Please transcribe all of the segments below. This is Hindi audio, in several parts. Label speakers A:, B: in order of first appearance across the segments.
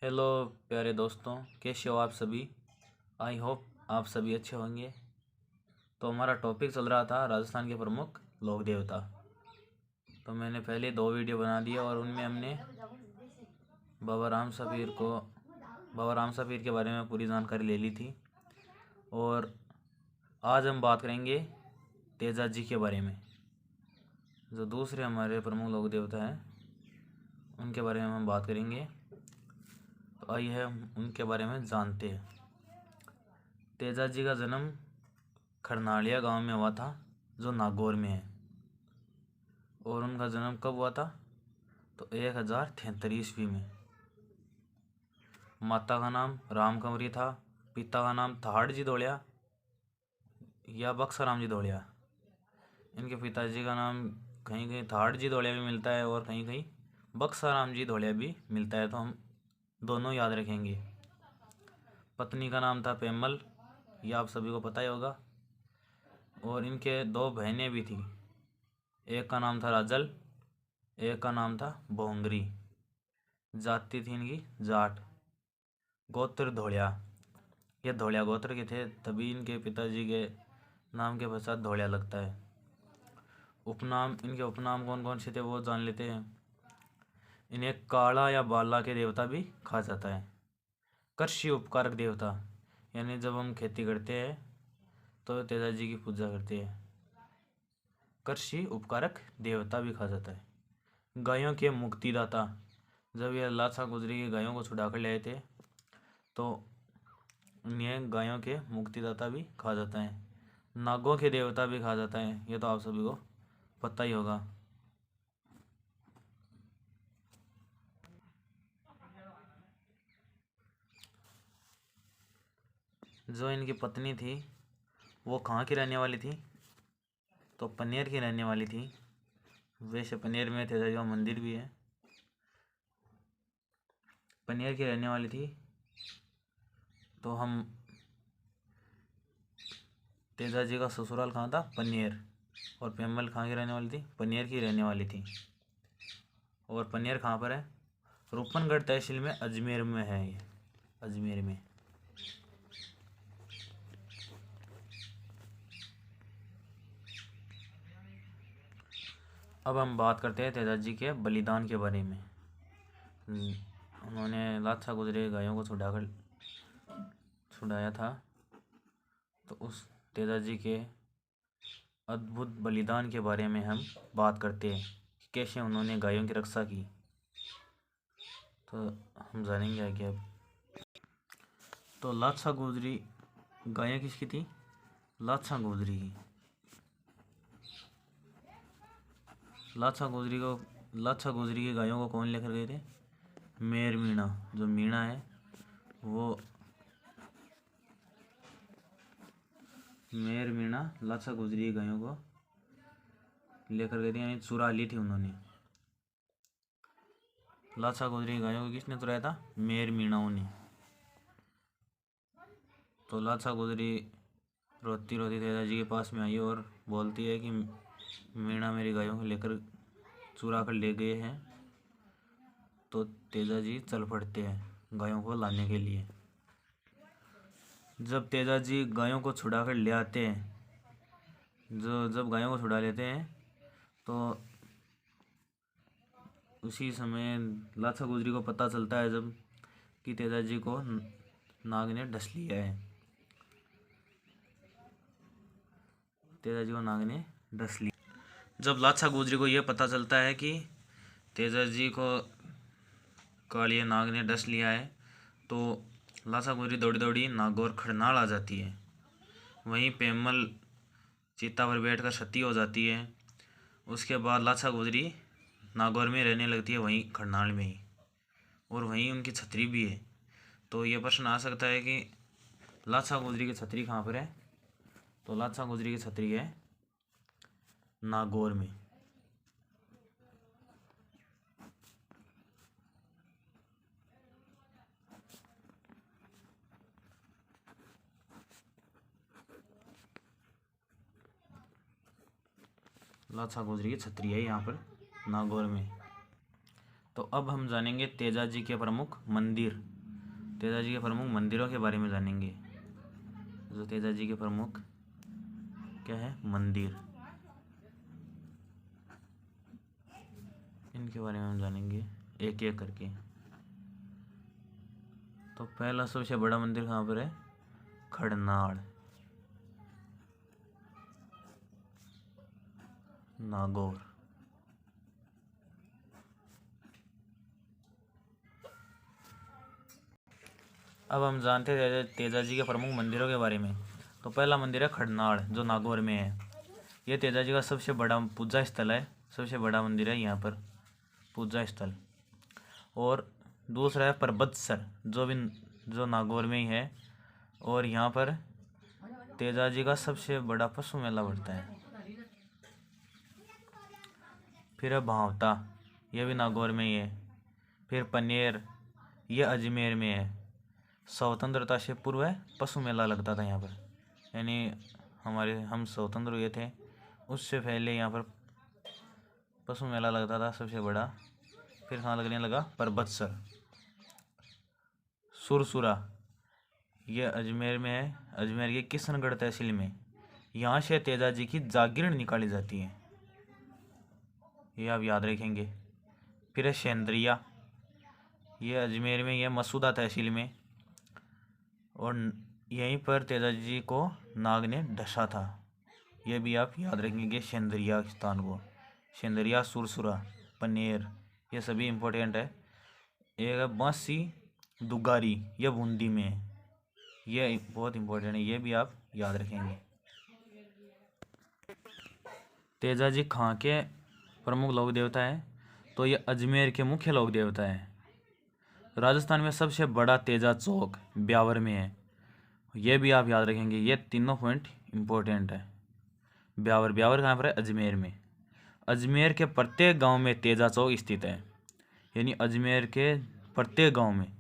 A: हेलो प्यारे दोस्तों, कैसे हो आप सभी। आई होप आप सभी अच्छे होंगे। तो हमारा टॉपिक चल रहा था राजस्थान के प्रमुख लोक देवता। तो मैंने पहले 2 वीडियो बना दिए और उनमें हमने बाबा राम सफीर के बारे में पूरी जानकारी ले ली थी। और आज हम बात करेंगे तेजा जी के बारे में, जो दूसरे हमारे प्रमुख लोक देवता हैं, उनके बारे में हम बात करेंगे। तो आइए हम उनके बारे में जानते हैं। तेजा जी का जन्म खरनालिया गांव में हुआ था, जो नागौर में है। और उनका जन्म कब हुआ था? तो 1073 ईस्वी में। माता का नाम राम कंवरी था, पिता का नाम थाड़ जी धोलिया या बक्साराम जी धोलिया। इनके पिताजी का नाम कहीं कहीं थाड़ जी धोलिया भी मिलता है और कहीं कहीं बक्साराम जी धोलिया भी मिलता है, तो हम दोनों याद रखेंगे। पत्नी का नाम था पेमल, यह आप सभी को पता ही होगा। और इनके 2 बहनें भी थी, एक का नाम था राजल, एक का नाम था बोंगरी। जाति थी इनकी जाट। गोत्र धोलिया, ये धोलिया गोत्र के थे, तभी इनके पिताजी के नाम के पश्चात धोलिया लगता है। उपनाम, इनके उपनाम कौन कौन से थे वो जान लेते हैं। इन्हें काला या बाला के देवता भी कहा जाता है। कृषि उपकारक देवता, यानी जब हम खेती करते हैं तो तेजा जी की पूजा करते हैं। कृषि उपकारक देवता भी कहा जाता है। गायों के मुक्तिदाता, जब यह लाछा गुजरी की गायों को छुड़ा कर ले आए थे तो इन्हें गायों के मुक्तिदाता भी कहा जाता है। नागों के देवता भी कहा जाता है, ये तो आप सभी को पता ही होगा। जो इनकी पत्नी थी वो कहाँ की रहने वाली थी? तो पनेर की रहने वाली थी। वैसे पनेर में तेजा जी का मंदिर भी है। पनेर की रहने वाली थी। तो हम तेजा जी का ससुराल कहाँ था? पनेर। और पेमल कहाँ की रहने वाली थी? पनेर की रहने वाली थी। और पनेर कहाँ पर है? रूपनगढ़ तहसील में, अजमेर में है ये, अजमेर में। अब हम बात करते हैं तेजा जी के बलिदान के बारे में। उन्होंने लाछा गुजरे गायों को छुड़ाया था, तो उस तेजा जी के अद्भुत बलिदान के बारे में हम बात करते हैं कि कैसे उन्होंने गायों की रक्षा की। तो हम जानेंगे आगे अब। तो लाछा गुजरी गायें किसकी थी? लाछा गुजरी की। लाछा गुजरी की गायों को कौन लेकर गए थे? मेर मीणा। जो मीणा है वो मेर मीणा लाछा गुजरी की गायों को लेकर गए थे, यानी चुरा ली थी उन्होंने। लाछा गुजरी की गायों को किसने चुराया था? मेर मीणाओं ने। तो लाछा गुजरी रोती रोती तेजा जी के पास में आई और बोलती है कि मीणा मेरी गायों को लेकर चुरा कर ले गए हैं। तो तेजा जी चल पड़ते हैं गायों को लाने के लिए। जब तेजा जी गायों को छुड़ा कर ले आते हैं, जब गायों को छुड़ा लेते हैं तो उसी समय लाछा गुजरी को पता चलता है जब कि तेजा जी को नाग ने डस लिया है। तेजा जी को नाग ने डस लिया। जब लाछा गुजरी को यह पता चलता है कि तेजा जी को कालिया नाग ने डस लिया है, तो लाछा गुजरी दौड़ी दौड़ी नागौर खरनाल आ जाती है। वहीं पेमल चिता पर बैठकर सती हो जाती है। उसके बाद लाछा गुजरी नागौर में रहने लगती है, वहीं खरनाल में ही, और वहीं उनकी छतरी भी है। तो ये प्रश्न आ सकता है कि लाछा गुजरी की छतरी कहाँ पर है? तो लाछा गुजरी की छतरी है नागौर में। लाछा गुजरी की छतरी है यहाँ पर नागौर में। तो अब हम जानेंगे तेजा जी के प्रमुख मंदिर, तेजा जी के प्रमुख मंदिरों के बारे में जानेंगे। जो तेजा जी के प्रमुख क्या है मंदिर, इनके बारे में हम जानेंगे एक एक करके। तो पहला सबसे बड़ा मंदिर कहाँ पर है, खड़नाड़ नागौर। अब हम जानते हैं तेजा जी के प्रमुख मंदिरों के बारे में। तो पहला मंदिर है खड़नाड़ जो नागौर में है। यह तेजा जी का सबसे बड़ा पूजा स्थल है, सबसे बड़ा मंदिर है यहाँ पर पूजा स्थल। और दूसरा है परबतसर जो नागौर में ही है, और यहाँ पर तेजा जी का सबसे बड़ा पशु मेला बढ़ता है। फिर है भावता, यह भी नागौर में ही है। फिर पनेर, यह अजमेर में है। स्वतंत्रता से पूर्व पशु मेला लगता था यहाँ पर, यानी हम स्वतंत्र हुए थे उससे पहले यहाँ पर पशु मेला लगता था सबसे बड़ा। फिर कहाँ लगने लगा, परबतसर। सुरसुरा, यह अजमेर में है, अजमेर के किशनगढ़ तहसील में। यहाँ से तेजा जी की जागीर निकाली जाती है, ये आप याद रखेंगे। फिर है सेंद्रिया, यह अजमेर में, यह मसूदा तहसील में, और यहीं पर तेजा जी को नाग ने ढसा था, यह भी आप याद रखेंगे सेंद्रिया स्थान को। सेंद्रिया, सुरसुरा, पनेर, ये सभी इम्पोर्टेंट है। एक है बांसी दुगारी, यह बूंदी में है, यह बहुत इम्पोर्टेंट है, ये भी आप याद रखेंगे। तेजा जी कहाँ के प्रमुख लोक देवता है, तो ये अजमेर के मुख्य लोक देवता है। राजस्थान में सबसे बड़ा तेजा चौक ब्यावर में है, ये भी आप याद रखेंगे, ये तीनों पॉइंट इम्पोर्टेंट है। ब्यावर कहाँ पर है, अजमेर में। अजमेर के प्रत्येक गांव में तेजा चौक स्थित है, यानी अजमेर के प्रत्येक गांव में,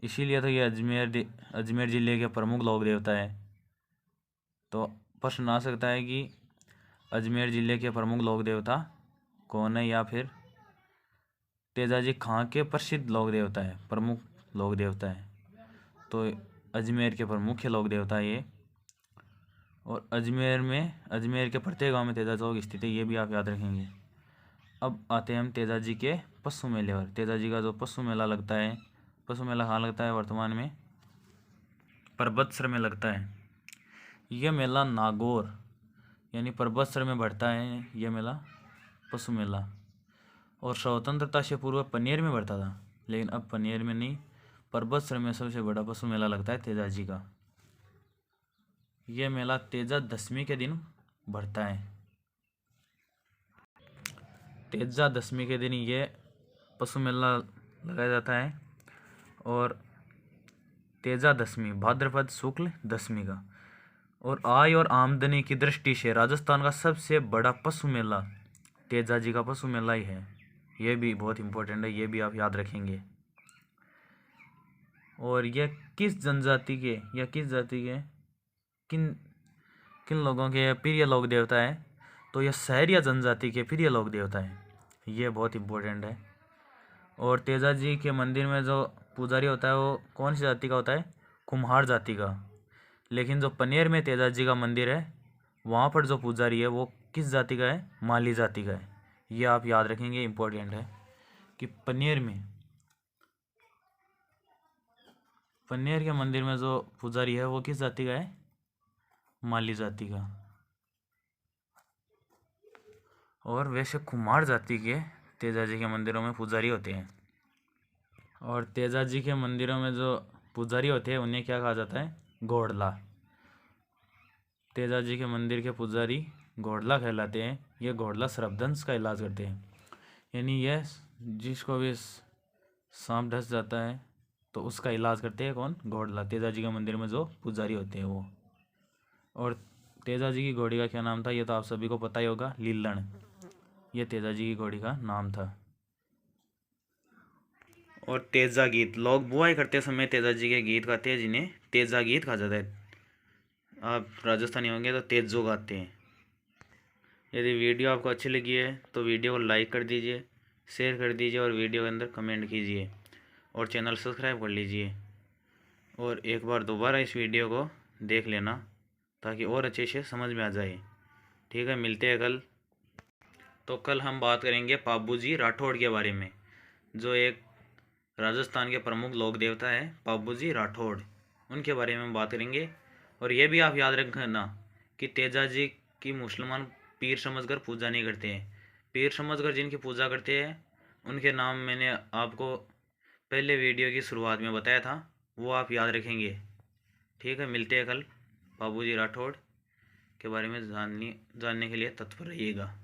A: इसीलिए तो ये अजमेर जिले के प्रमुख लोक देवता है। तो प्रश्न आ सकता है कि अजमेर जिले के प्रमुख लोक देवता कौन है, या फिर तेजा जी कहाँ के प्रसिद्ध लोक देवता है, प्रमुख लोक देवता है। तो अजमेर के प्रमुख लोक देवता ये, और अजमेर के प्रत्येक गांव में तेजा चौक स्थित है, ये भी आप याद रखेंगे। अब आते हैं हम तेजा जी के पशु मेले पर। तेजा जी का जो पशु मेला लगता है, पशु मेला कहाँ लगता है वर्तमान में, परबतसर में लगता है। यह मेला नागौर यानी परबतसर में बढ़ता है, यह मेला पशु मेला। और स्वतंत्रता से पूर्व पनेर में बढ़ता था, लेकिन अब पनेर में नहीं, परबतसर में सबसे बड़ा पशु मेला लगता है तेजा जी का। यह मेला तेजा दशमी के दिन बढ़ता है। तेजा दशमी के दिन ये पशु मेला लगाया जाता है, और तेजा दशमी भाद्रपद शुक्ल दशमी का। और आय और आमदनी की दृष्टि से राजस्थान का सबसे बड़ा पशु मेला तेजा जी का पशु मेला ही है, ये भी बहुत इम्पोर्टेंट है, ये भी आप याद रखेंगे। और यह किस जनजाति के या किस जाति के किन किन लोगों के प्रिय लोक देवता है, तो यह सहरिया जनजाति के प्रिय लोक देवता है, ये बहुत इम्पोर्टेंट है। और तेजा जी के मंदिर में जो पुजारी होता है वो कौन सी जाति का होता है, कुम्हार जाति का। लेकिन जो पनेर में तेजा जी का मंदिर है, वहाँ पर जो पुजारी है वो किस जाति का है, माली जाति का है, ये आप याद रखेंगे, इम्पोर्टेंट है कि पनेर के मंदिर में जो पुजारी है वो किस जाति का है, माली जाति का। और वैसे कुम्हार जाति के तेजा जी के मंदिरों में पुजारी होते हैं। और तेजा जी के मंदिरों में जो पुजारी होते हैं उन्हें क्या कहा जाता है, घोड़ला। तेजा जी के मंदिर के पुजारी घोड़ला कहलाते हैं। ये घोड़ला सर्पदंश का इलाज करते हैं, यानी यह जिसको भी सांप ढस जाता है तो उसका इलाज करते हैं कौन, घोड़ला। तेजा जी के मंदिर में जो पुजारी होते हैं वो। और तेजा जी की घोड़ी का क्या नाम था, ये तो आप सभी को पता ही होगा, लीलण। ये तेजा जी की घोड़ी का नाम था। और तेजा गीत, लोग बुआई करते समय तेजा जी के गीत गाते हैं, जिन्हें तेजा गीत कहा जाता है। आप राजस्थानी होंगे तो तेजो गाते हैं। यदि वीडियो आपको अच्छी लगी है तो वीडियो को लाइक कर दीजिए, शेयर कर दीजिए और वीडियो के अंदर कमेंट कीजिए और चैनल सब्सक्राइब कर लीजिए। और एक बार दोबारा इस वीडियो को देख लेना ताकि और अच्छे से समझ में आ जाए। ठीक है, मिलते हैं कल। तो कल हम बात करेंगे पाबूजी राठौड़ के बारे में, जो एक राजस्थान के प्रमुख लोक देवता है पाबूजी राठौड़, उनके बारे में बात करेंगे। और ये भी आप याद रखना कि तेजाजी की मुसलमान पीर समझकर पूजा नहीं करते हैं। पीर समझकर जिनकी पूजा करते हैं उनके नाम मैंने आपको पहले वीडियो की शुरुआत में बताया था, वो आप याद रखेंगे। ठीक है, मिलते हैं कल। पाबूजी राठौड़ के बारे में जानने के लिए तत्पर रहिएगा।